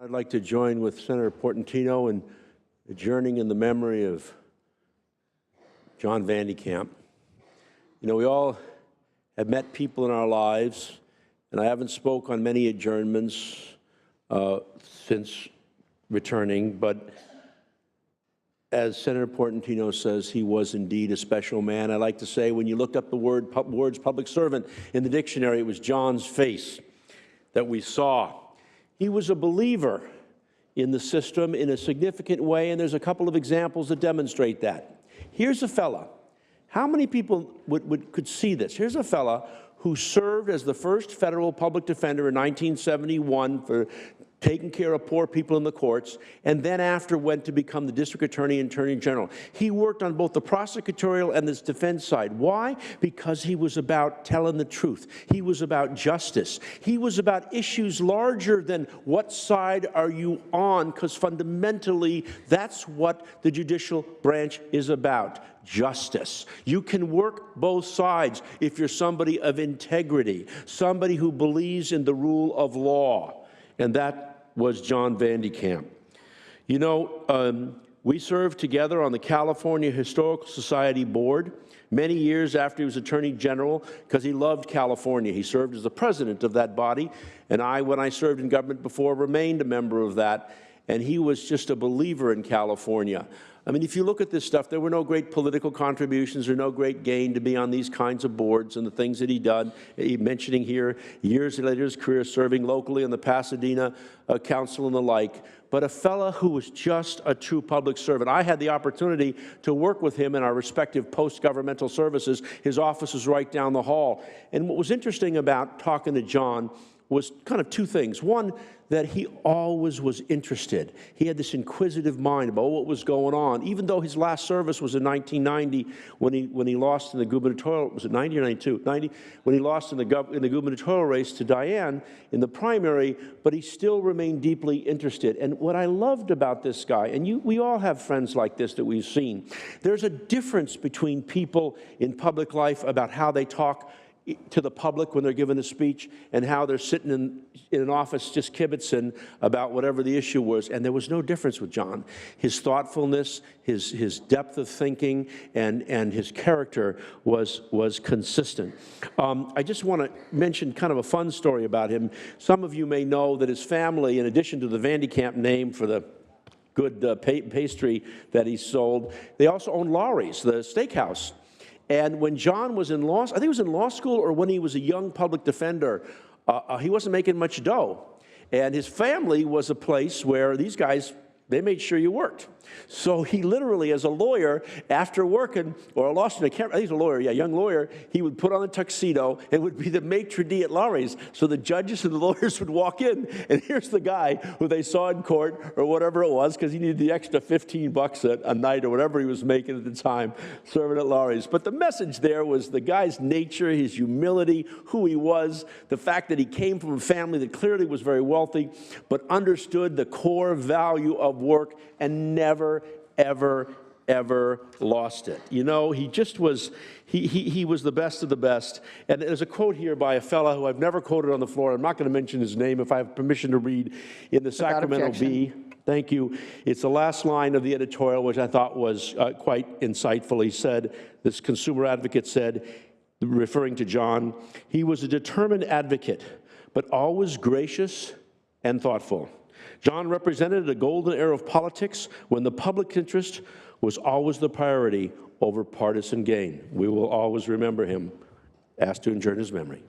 I'd like to join with Senator Portantino in adjourning in the memory of John Kamp. You know, we all have met people in our lives, and I haven't spoke on many adjournments since returning, but as Senator Portantino says, he was indeed a special man. I like to say, when you looked up the words public servant in the dictionary, it was John's face that we saw. He was a believer in the system in a significant way, and there's a couple of examples that demonstrate that. Here's a fella. How many people could see this? Here's a fella who served as the first federal public defender in 1971 for taking care of poor people in the courts, and then after went to become the district attorney and attorney general. He worked on both the prosecutorial and the defense side. Why? Because he was about telling the truth. He was about justice. He was about issues larger than what side are you on, because fundamentally that's what the judicial branch is about. Justice. You can work both sides if you're somebody of integrity, somebody who believes in the rule of law, and that was John Kamp. You know, we served together on the California Historical Society board many years after he was Attorney General, because he loved California. He served as the president of that body, and when I served in government before, remained a member of that, and he was just a believer in California. I mean, if you look at this stuff, there were no great political contributions or no great gain to be on these kinds of boards and the things that he done. Mentioning here, years later his career serving locally on the Pasadena Council and the like, but a fella who was just a true public servant. I had the opportunity to work with him in our respective post-governmental services. His office was right down the hall. And what was interesting about talking to John was kind of two things. One, that he always was interested. He had this inquisitive mind about what was going on, even though his last service was in 1990 when he lost in the gubernatorial, was it 90 or 92? 90, when he lost in the gubernatorial race to Diane in the primary, but he still remained deeply interested. And what I loved about this guy, and we all have friends like this that we've seen, there's a difference between people in public life about how they talk to the public when they're giving a speech and how they're sitting in an office just kibitzing about whatever the issue was. And there was no difference with John. His thoughtfulness, his depth of thinking, and his character was consistent. I just want to mention kind of a fun story about him. Some of you may know that his family, in addition to the Kamp name for the good pastry that he sold, they also owned Lawry's, the steakhouse. And when John was in law, I think he was in law school, or when he was a young public defender, he wasn't making much dough. And his family was a place where these guys, they made sure you worked. So he literally, as a lawyer, after working, or a law student, I think he's a lawyer, yeah, young lawyer, he would put on a tuxedo and would be the maitre d' at Lawry's. So the judges and the lawyers would walk in, and here's the guy who they saw in court, or whatever it was, because he needed the extra 15 bucks a night, or whatever he was making at the time, serving at Lawry's. But the message there was the guy's nature, his humility, who he was, the fact that he came from a family that clearly was very wealthy, but understood the core value of work and never, ever lost it. You know, he just was, he was the best of the best. And there's a quote here by a fellow who I've never quoted on the floor. I'm not going to mention his name if I have permission to read in the Sacramento Bee. Thank you. It's the last line of the editorial, which I thought was quite insightful. He said, this consumer advocate said, referring to John, he was a determined advocate, but always gracious and thoughtful. John represented a golden era of politics when the public interest was always the priority over partisan gain. We will always remember him. Asked to adjourn his memory.